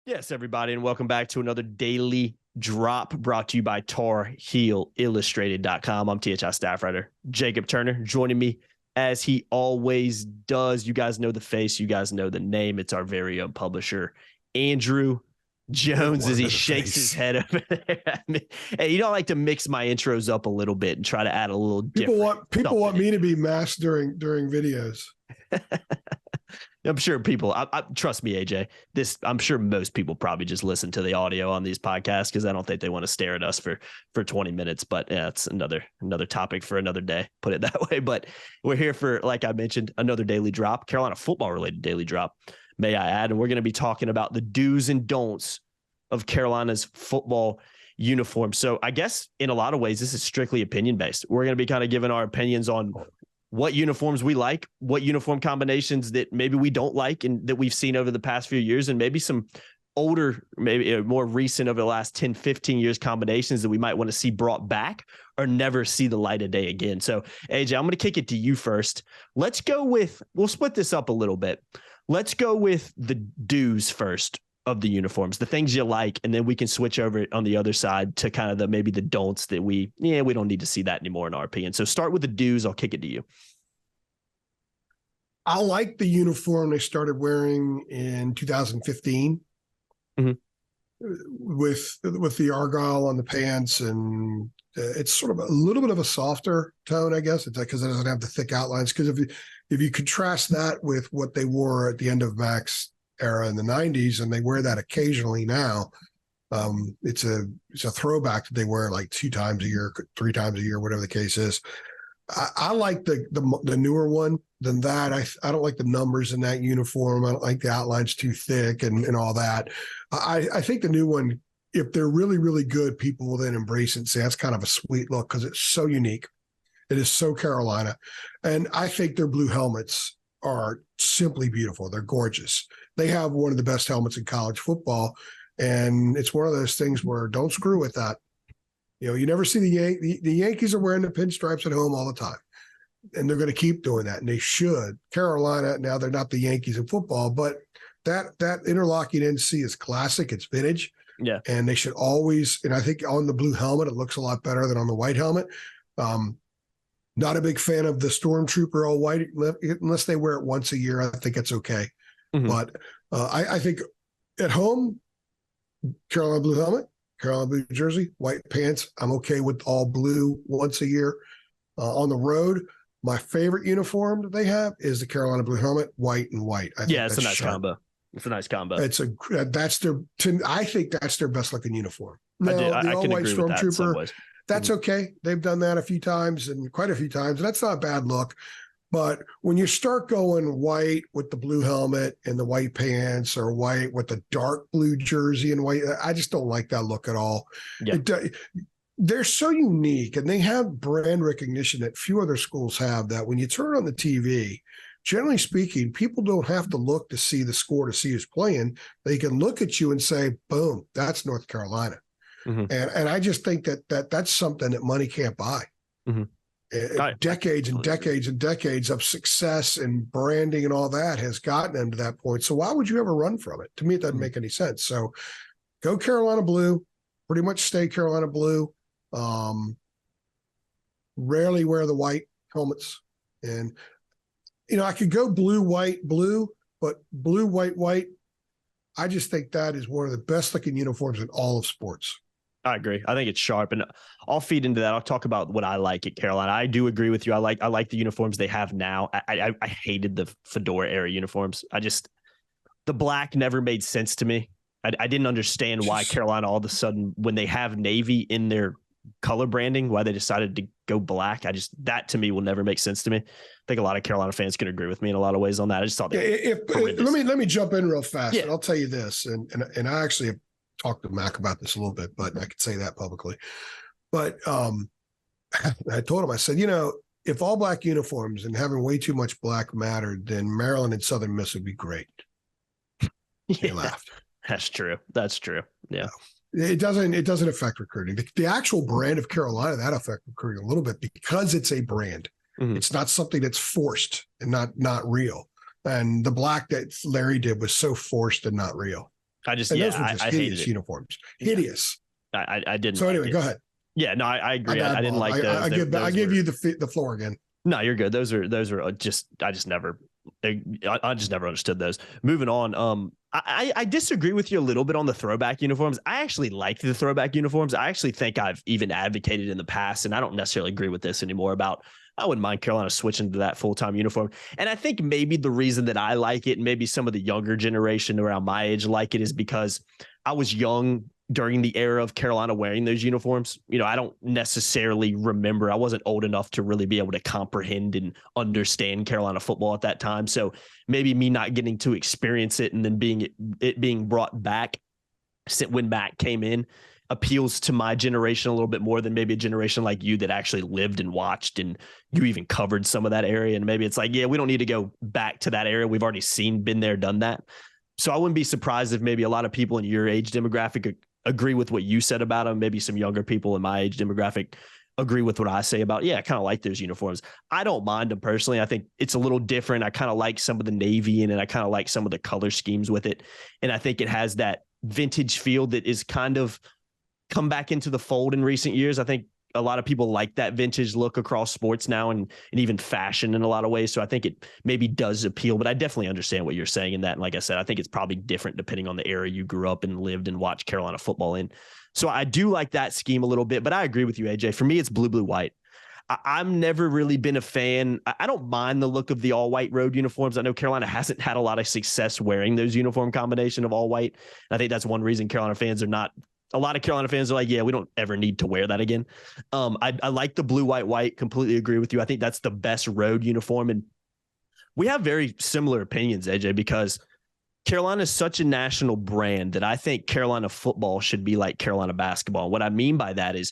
Yes, everybody, and welcome back to another daily drop brought to you by TarHeelIllustrated.com. I'm THI staff writer Jacob Turner, joining me as he always does. You guys know the face, you guys know the name. It's our very own publisher, Andrew Jones, as he shakes his head over there at me. Hey, you don't like to mix my intros up a little bit and try to add a little different. People want me to be masked during videos. I'm sure people, trust me, AJ, I'm sure most people probably just listen to the audio on these podcasts because I don't think they want to stare at us for 20 minutes. But yeah, it's another topic for another day, put it that way. But we're here for, like I mentioned, another daily drop, Carolina football related daily drop, may I add. And we're going to be talking about the do's and don'ts of Carolina's football uniform. So I guess in a lot of ways, this is strictly opinion based. We're going to be kind of giving our opinions on what uniforms we like, what uniform combinations that maybe we don't like and that we've seen over the past few years, and maybe some older, maybe more recent over the last 10, 15 years combinations that we might want to see brought back or never see the light of day again. So AJ, I'm going to kick it to you first. We'll split this up a little bit. Let's go with the do's first of the uniforms, the things you like, and then we can switch over on the other side to kind of maybe the don'ts that we don't need to see that anymore in our opinion. So start with the do's. I'll kick it to you. I like the uniform they started wearing in 2015 with the argyle on the pants, and it's sort of a little bit of a softer tone, I guess. It's because it doesn't have the thick outlines. Because if you contrast that with what they wore at the end of Mac's era in the 90s, and they wear that occasionally now, it's a throwback that they wear like 2 times a year, 3 times a year, whatever the case is. I like the newer one than that. I don't like the numbers in that uniform. I don't like the outlines too thick and all that. I think the new one, if they're really, really good, people will then embrace it and say that's kind of a sweet look because it's so unique. It is so Carolina. And I think their blue helmets are simply beautiful. They're gorgeous. They have one of the best helmets in college football. And it's one of those things where don't screw with that. You know, you never see the Yankees are wearing the pinstripes at home all the time. And they're going to keep doing that. And they should. Carolina, now they're not the Yankees in football, but that interlocking NC is classic. It's vintage. Yeah. And they should always, and I think on the blue helmet, it looks a lot better than on the white helmet. Not a big fan of the Stormtrooper all white, unless they wear it once a year. I think it's okay. Mm-hmm. But I think at home, Carolina blue helmet, Carolina blue jersey, white pants. I'm okay with all blue once a year. On the road, my favorite uniform that they have is the Carolina blue helmet, white and white. It's a nice combo. It's a nice combo. I think that's their best looking uniform. Now, I can agree with that in some ways. That's okay. They've done that a few times and quite a few times. That's not a bad look. But when you start going white with the blue helmet and the white pants, or white with the dark blue jersey and white, I just don't like that look at all. Yeah. They're so unique, and they have brand recognition that few other schools have, that when you turn on the TV, generally speaking, people don't have to look to see the score to see who's playing. They can look at you and say, boom, that's North Carolina. Mm-hmm. And I just think that's something that money can't buy. Mm-hmm. Decades and decades and decades of success and branding and all that has gotten them to that point. So why would you ever run from it? To me, it doesn't make any sense. So go Carolina blue, pretty much stay Carolina blue. Rarely wear the white helmets. And, I could go blue, white, blue, but blue, white, white, I just think that is one of the best looking uniforms in all of sports. I agree. I think it's sharp, and I'll feed into that. I'll talk about what I like at Carolina. I do agree with you. I like the uniforms they have now. I hated the Fedora era uniforms. The black never made sense to me. I didn't understand why Carolina all of a sudden, when they have navy in their color branding, why they decided to go black. That to me will never make sense to me. I think a lot of Carolina fans can agree with me in a lot of ways on that. I just thought let me jump in real fast. Yeah. And I'll tell you this, and I actually have talked to Mac about this a little bit, but I could say that publicly. But I told him, I said, if all black uniforms and having way too much black mattered, then Maryland and Southern Miss would be great. He laughed. That's true. Yeah. It doesn't affect recruiting. The actual brand of Carolina, that affects recruiting a little bit because it's a brand. Mm-hmm. It's not something that's forced and not real. And the black that Larry did was so forced and not real. And those were just I hated hideous it. uniforms. Hideous. I didn't. So like anyway, it. go ahead. Yeah, no, I agree. I didn't like those. I give you the floor again. No, you're good. Those are just I just never understood those. Moving on. I disagree with you a little bit on the throwback uniforms. I actually like the throwback uniforms. I actually think I've even advocated in the past, and I don't necessarily agree with this anymore about I wouldn't mind Carolina switching to that full-time uniform. And I think maybe the reason that I like it and maybe some of the younger generation around my age like it is because I was young during the era of Carolina wearing those uniforms. You know, I don't necessarily remember. I wasn't old enough to really be able to comprehend and understand Carolina football at that time. So maybe me not getting to experience it and then being brought back when Mac came in appeals to my generation a little bit more than maybe a generation like you that actually lived and watched and you even covered some of that area. And maybe it's like, yeah, we don't need to go back to that area. We've already been there, done that. So I wouldn't be surprised if maybe a lot of people in your age demographic agree with what you said about them. Maybe some younger people in my age demographic agree with what I say about, yeah, I kind of like those uniforms. I don't mind them personally. I think it's a little different. I kind of like some of the navy in it. I kind of like some of the color schemes with it. And I think it has that vintage feel that is kind of come back into the fold in recent years. I think a lot of people like that vintage look across sports now and even fashion in a lot of ways. So I think it maybe does appeal, but I definitely understand what you're saying in that. And like I said, I think it's probably different depending on the era you grew up and lived and watched Carolina football in. So I do like that scheme a little bit, but I agree with you, AJ. For me, it's blue, white. I've never really been a fan. I don't mind the look of the all white road uniforms. I know Carolina hasn't had a lot of success wearing those uniform combination of all white. And I think that's one reason Carolina fans are not. A lot of Carolina fans are like, yeah, we don't ever need to wear that again. I like the blue, white, completely agree with you. I think that's the best road uniform. And we have very similar opinions, AJ, because Carolina is such a national brand that I think Carolina football should be like Carolina basketball. And what I mean by that is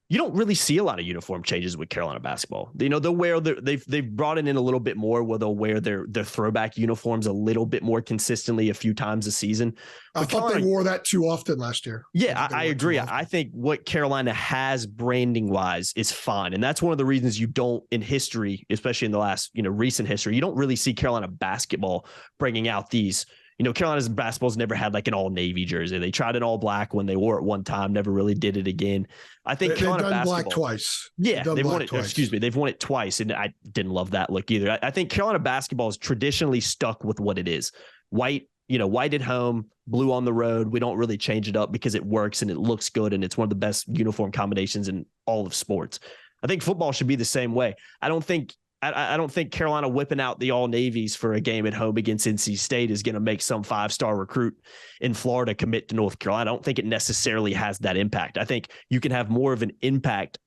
you don't really see a lot of uniform changes with Carolina basketball. You know, they'll wear they've brought it in a little bit more where they'll wear their throwback uniforms a little bit more consistently a few times a season. But I thought they wore that too often last year. Yeah, I agree. I think what Carolina has branding wise is fine. And that's one of the reasons you don't in history, especially in the last, recent history, you don't really see Carolina basketball bringing out these. Carolina's basketball's never had like an all navy jersey. They tried an all black when they wore it one time, never really did it again. I think Carolina they've done basketball black twice. Yeah, they've won it. Twice. Excuse me, they've won it twice, and I didn't love that look either. I think Carolina basketball is traditionally stuck with what it is: white, white at home, blue on the road. We don't really change it up because it works and it looks good, and it's one of the best uniform combinations in all of sports. I think football should be the same way. I don't think Carolina whipping out the all navies for a game at home against NC State is going to make some 5-star recruit in Florida commit to North Carolina. I don't think it necessarily has that impact. I think you can have more of an impact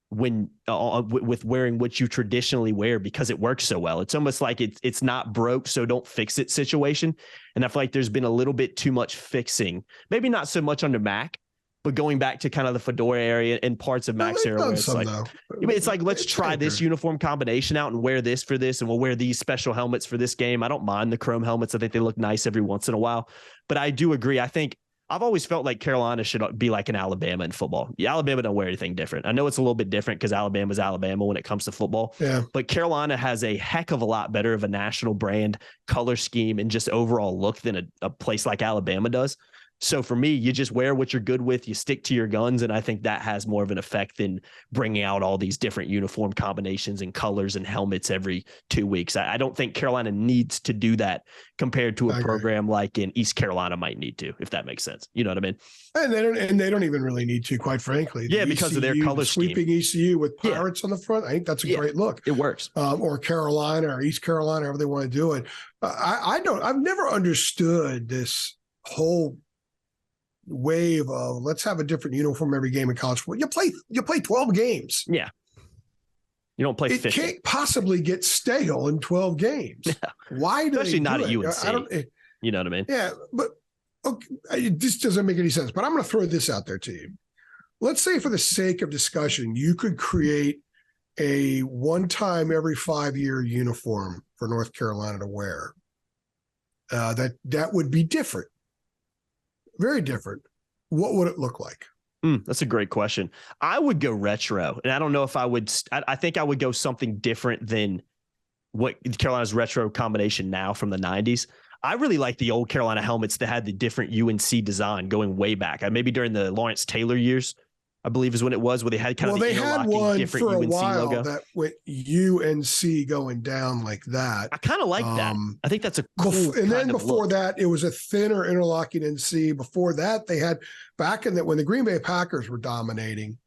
when with wearing what you traditionally wear because it works so well. It's almost like it's not broke, so don't fix it situation. And I feel like there's been a little bit too much fixing, maybe not so much under Mac, but going back to kind of the Fedora area and parts of Mac's era, where it's like, let's try this uniform combination out and wear this for this, and we'll wear these special helmets for this game. I don't mind the chrome helmets. I think they look nice every once in a while. But I do agree. I think I've always felt like Carolina should be like an Alabama in football. Yeah, Alabama don't wear anything different. I know it's a little bit different because Alabama's Alabama when it comes to football. Yeah. But Carolina has a heck of a lot better of a national brand, color scheme, and just overall look than a place like Alabama does. So for me, you just wear what you're good with, you stick to your guns, and I think that has more of an effect than bringing out all these different uniform combinations and colors and helmets every 2 weeks. I don't think Carolina needs to do that compared to a program like in East Carolina might need to, if that makes sense. You know what I mean? And they don't even really need to, quite frankly. Yeah, because of their color scheme. Sweeping ECU with Pirates on the front, I think that's a great look. It works. Or Carolina or East Carolina, however they want to do it. I've never understood this whole wave of let's have a different uniform every game in college football. You play 12 games. Yeah. You don't play 50. It can't possibly get stale in 12 games. Yeah. Why do Especially they not do at it? UNC. You know what I mean? Yeah, but okay, this doesn't make any sense. But I'm going to throw this out there to you. Let's say for the sake of discussion, you could create a one-time every 5-year uniform for North Carolina to wear. That would be different. Very different. What would it look like? That's a great question. I would go retro, and I don't know if I would. I think I would go something different than what Carolina's retro combination now from the 90s. I really like the old Carolina helmets that had the different UNC design going way back. Maybe during the Lawrence Taylor years, I believe is when it was, where they had kind of the interlocking different for a UNC while logo. that went UNC going down like that. I kind of like that. I think that's a cool and then before look. that, it was a thinner interlocking NC. Before that, they had back in that when the Green Bay Packers were dominating,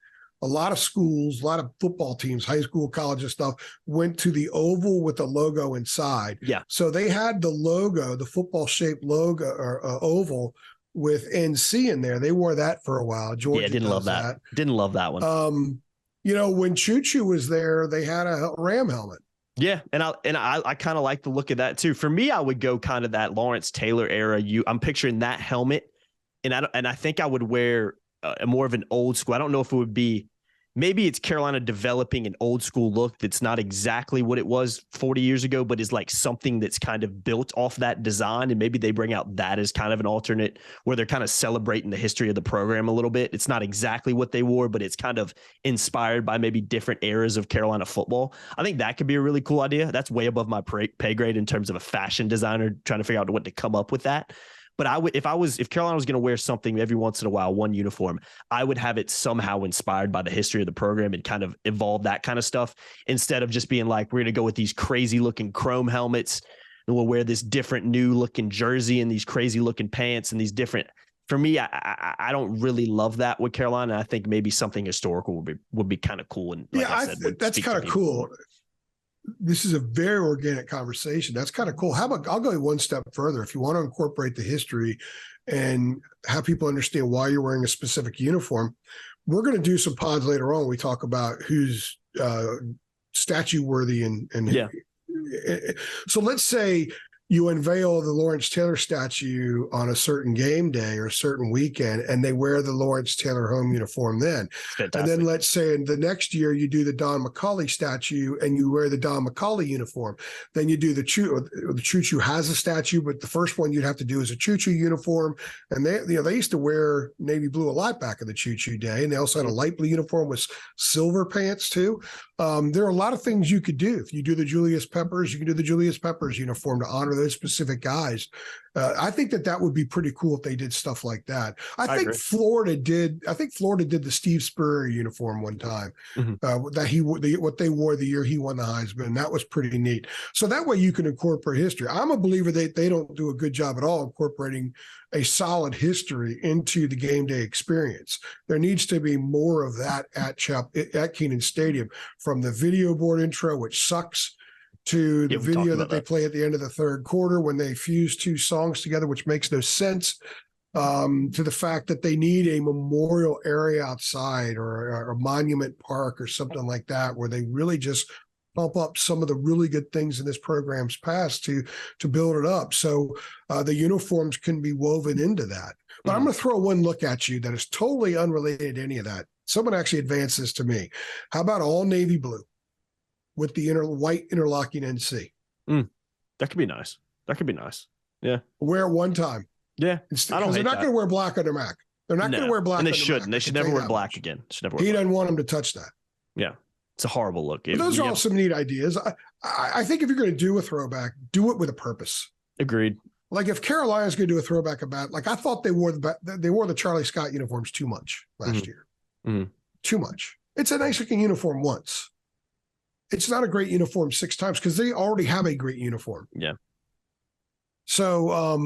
a lot of schools, a lot of football teams, high school, college and stuff went to the oval with the logo inside. Yeah. So they had the logo, the football shaped logo or oval with NC in there. They wore that for a while. Georgia didn't love that. Didn't love that one. When Choo Choo was there, they had a Ram helmet. Yeah, and I kind of like the look of that too. For me, I would go kind of that Lawrence Taylor era. I'm picturing that helmet, and I think I would wear more of an old school. I don't know if it would be, maybe it's Carolina developing an old school look that's not exactly what it was 40 years ago, but is like something that's kind of built off that design. And maybe they bring out that as kind of an alternate where they're kind of celebrating the history of the program a little bit. It's not exactly what they wore, but it's kind of inspired by maybe different eras of Carolina football. I think that could be a really cool idea. That's way above my pay grade in terms of a fashion designer trying to figure out what to come up with that. But if Carolina was going to wear something every once in a while, one uniform, I would have it somehow inspired by the history of the program and kind of evolve that kind of stuff instead of just being like, we're going to go with these crazy looking chrome helmets and we'll wear this different new looking jersey and these crazy looking pants and these different. For me, I don't really love that with Carolina. I think maybe something historical would be kind of cool. And like I said, that's kind of cool. This is a very organic conversation. That's kind of cool. How about I'll go one step further. If you want to incorporate the history and have people understand why you're wearing a specific uniform, we're going to do some pods later on. We talk about who's statue worthy and yeah. So let's say you unveil the Lawrence Taylor statue on a certain game day or a certain weekend, and they wear the Lawrence Taylor home uniform then. And then let's say in the next year you do the Don McCauley statue and you wear the Don McCauley uniform. Then you do the Choo Choo has a statue, but the first one you'd have to do is a Choo Choo uniform. And they used to wear navy blue a lot back in the Choo Choo day. And they also had a light blue uniform with silver pants too. There are a lot of things you could do. If you do the Julius Peppers, you can do the Julius Peppers uniform to honor those specific guys. I think that would be pretty cool if they did stuff like that. I think Florida did the Steve Spurrier uniform one time. Mm-hmm. What they wore the year he won the Heisman. That was pretty neat. So that way you can incorporate history. I'm a believer that they don't do a good job at all incorporating a solid history into the game day experience. There needs to be more of that at Keenan Stadium, from the video board intro, which sucks, to the video that they play at the end of the third quarter when they fuse two songs together, which makes no sense, to the fact that they need a memorial area outside or a monument park or something like that, where they really just bump up some of the really good things in this program's past to build it up. So the uniforms can be woven into that. But I'm going to throw one look at you that is totally unrelated to any of that. Someone actually advanced this to me. How about all navy blue with the white interlocking NC? That could be nice. Yeah. Wear it one time. Yeah. Because they're not going to wear black under Mac. They're not going to wear black. And they shouldn't. They should never wear black again. He doesn't want them to touch that. Yeah. It's a horrible look. Those are all some neat ideas. I think if you're going to do a throwback, do it with a purpose. Agreed. Like if Carolina's going to do a throwback about, like I thought they wore the Charlie Scott uniforms too much last year. Mm-hmm. Too much. It's a nice looking uniform once. It's not a great uniform 6 times because they already have a great uniform. Yeah. So I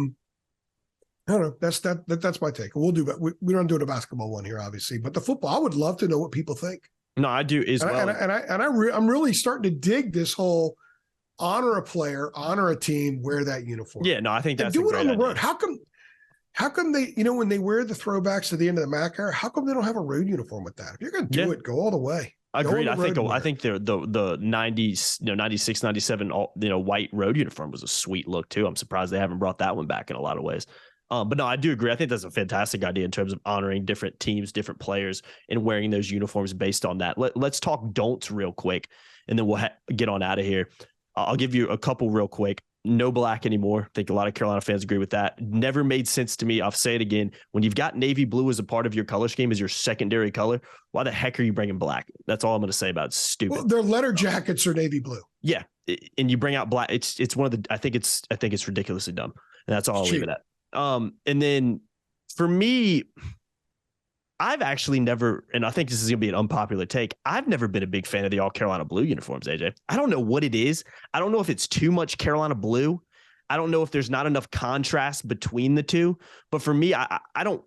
don't know. That's my take. We'll do, but we don't do a basketball one here, obviously. But the football, I would love to know what people think. No, I do as well. I'm really starting to dig this whole honor a player, honor a team, wear that uniform. Yeah, no, I think that's do it on the road. Idea. How come they, when they wear the throwbacks at the end of the MAC era, how come they don't have a road uniform with that? If you're going to do it, go all the way. Agreed. I think the 90s, 96, 97, white road uniform was a sweet look too. I'm surprised they haven't brought that one back in a lot of ways. But no, I do agree. I think that's a fantastic idea in terms of honoring different teams, different players, and wearing those uniforms based on that. Let's talk don'ts real quick, and then we'll get on out of here. I'll give you a couple real quick. No black anymore. I think a lot of Carolina fans agree with that. Never made sense to me. I'll say it again. When you've got navy blue as a part of your color scheme, as your secondary color, why the heck are you bringing black? That's all I'm going to say about it. It's stupid. Well, their letter jackets are navy blue. Yeah, and you bring out black. It's one of the. I think it's ridiculously dumb. And that's all I'll leave it at. And then for me, I've actually never, and I think this is going to be an unpopular take, I've never been a big fan of the all Carolina blue uniforms, AJ. I don't know what it is. I don't know if it's too much Carolina blue. I don't know if there's not enough contrast between the two. But for me, I don't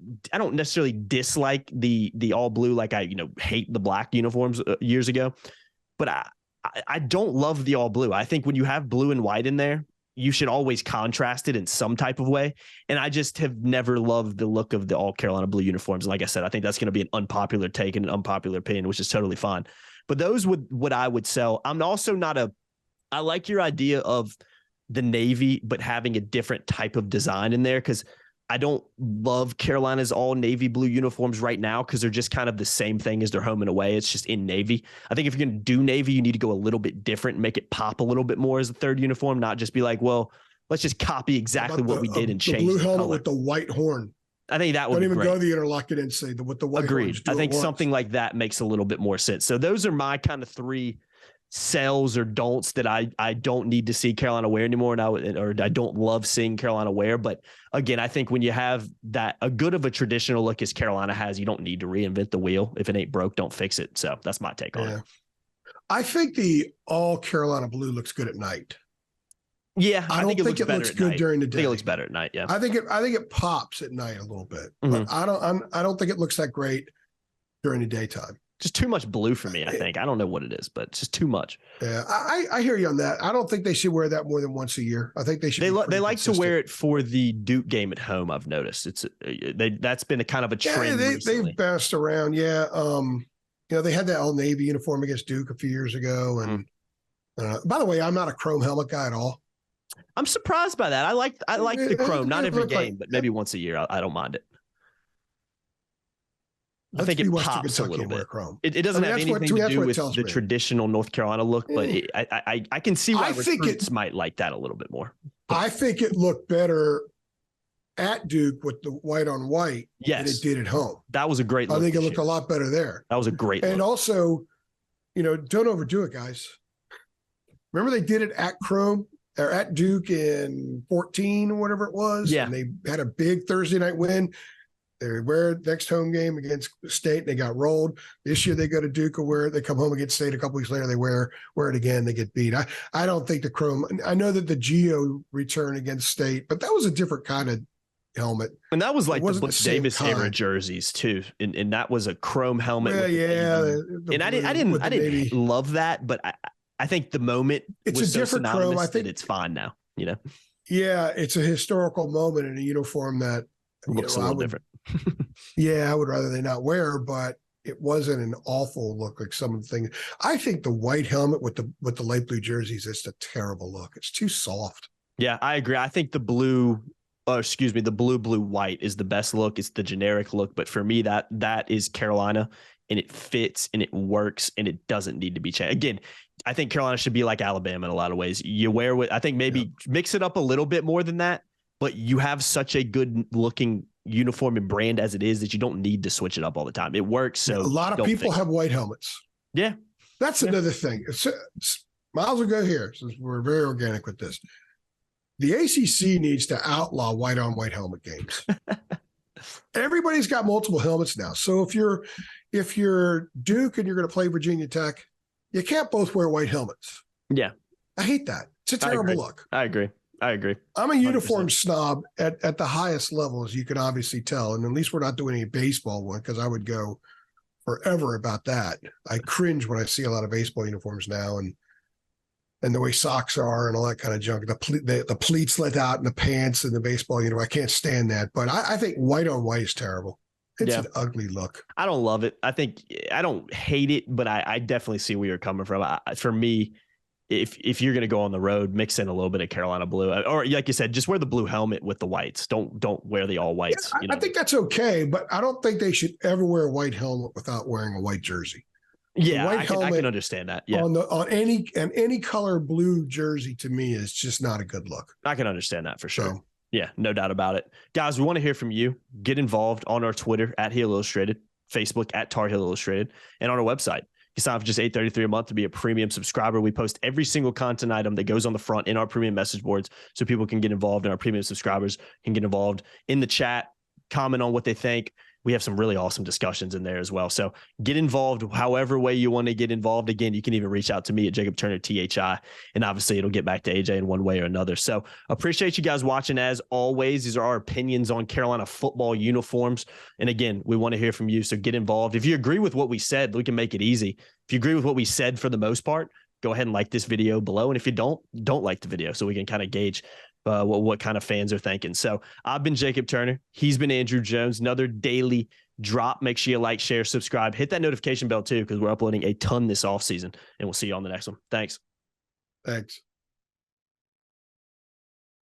necessarily dislike the all blue like I hate the black uniforms years ago. But I don't love the all blue. I think when you have blue and white in there, you should always contrast it in some type of way. And I just have never loved the look of the all Carolina blue uniforms. And like I said, I think that's going to be an unpopular take and an unpopular opinion, which is totally fine. But those would what I would sell. I'm also I like your idea of the navy, but having a different type of design in there, because I don't love Carolina's all navy blue uniforms right now because they're just kind of the same thing as their home and away. It's just in navy. I think if you're going to do navy, you need to go a little bit different and make it pop a little bit more as a third uniform, not just be like, well, let's just copy exactly what we did and change the blue helmet color with the white horn. I think that would don't be even great. Go the interlock it and say with the white. Agreed. I think something like that makes a little bit more sense. So those are my kind of three sells or don'ts that I don't need to see Carolina wear anymore, or I don't love seeing Carolina wear. But again, I think when you have that a good of a traditional look as Carolina has, you don't need to reinvent the wheel. If it ain't broke, don't fix it. So that's my take on it. I think the all Carolina blue looks good at night. Yeah, I don't think it looks good during the day. I think it looks better at night. Yeah, I think it pops at night a little bit, but I don't think it looks that great during the daytime. Just too much blue for me, I think. I don't know what it is, but it's just too much. Yeah, I hear you on that. I don't think they should wear that more than once a year. I think they should. They like to wear it for the Duke game at home. I've noticed that's been a kind of a trend. Yeah, they've bounced around. Yeah, they had that all navy uniform against Duke a few years ago. And by the way, I'm not a chrome helmet guy at all. I'm surprised by that. I like the chrome, not every game, but maybe once a year. I don't mind it. I think it pops a little bit. It doesn't have anything to do with the traditional North Carolina look, but I can see why recruits might like that a little bit more. I think it looked better at Duke with the white on white than it did at home. That was a great look. I think it looked a lot better there. That was a great look. And also, don't overdo it, guys. Remember they did it at Chrome or at Duke in 14 or whatever it was? Yeah. And they had a big Thursday night win. They wear next home game against State, and they got rolled. This year they go to Duke, or they come home against State. A couple weeks later, they wear it again. They get beat. I don't think the chrome. I know that the Geo return against State, but that was a different kind of helmet. And that was like the Butch Davis era jerseys too, and that was a chrome helmet. And I didn't love that, but I think the moment it's a different chrome. I think it's fine now. Yeah, it's a historical moment in a uniform that looks a little different. Yeah, I would rather they not wear, but it wasn't an awful look like some of the things. I think the white helmet with the light blue jerseys is a terrible look. It's too soft. Yeah, I agree. I think the blue white is the best look. It's the generic look, but for me, that is Carolina, and it fits and it works and it doesn't need to be changed. Again, I think Carolina should be like Alabama in a lot of ways. You wear what I think maybe mix it up a little bit more than that, but you have such a good looking uniform and brand as it is that you don't need to switch it up all the time. It works. So a lot of people have white helmets. Yeah. That's another thing. Miles will go here since we're very organic with this. The ACC needs to outlaw white on white helmet games. Everybody's got multiple helmets now. So if you're Duke and you're going to play Virginia Tech, you can't both wear white helmets. Yeah. I hate that. It's a terrible look. I agree. I'm a uniform 100%. Snob at the highest level, as you can obviously tell. And at least we're not doing any baseball one, because I would go forever about that. I cringe when I see a lot of baseball uniforms now and the way socks are and all that kind of junk. The pleats let out in the pants and the baseball uniform. I can't stand that. But I think white on white is terrible. It's an ugly look. I don't love it. I don't hate it, but I definitely see where you're coming from. For me, if you're going to go on the road, mix in a little bit of Carolina blue, or like you said, just wear the blue helmet with the whites. Don't wear the all whites. Yeah, I think that's okay, but I don't think they should ever wear a white helmet without wearing a white jersey. Yeah, I can understand that. Yeah, on any color blue jersey to me is just not a good look. I can understand that for sure. So, yeah, no doubt about it. Guys, we want to hear from you. Get involved on our Twitter at Heel Illustrated, Facebook at Tar Heel Illustrated, and on our website, You sign up for just $8.33 a month to be a premium subscriber. We post every single content item that goes on the front in our premium message boards so people can get involved, and our premium subscribers can get involved in the chat, comment on what they think. We have some really awesome discussions in there as well. So get involved however way you want to get involved. Again, you can even reach out to me at Jacob Turner THI, and obviously it'll get back to AJ in one way or another. So appreciate you guys watching as always. These are our opinions on Carolina football uniforms. And again, we want to hear from you. So get involved. If you agree with what we said, we can make it easy. If you agree with what we said for the most part, go ahead and like this video below. And if you don't like the video, so we can kind of gauge what kind of fans are thinking. So I've been Jacob Turner. He's been Andrew Jones. Another daily drop. Make sure you like, share, subscribe. Hit that notification bell too, because we're uploading a ton this offseason. And we'll see you on the next one. Thanks. Thanks.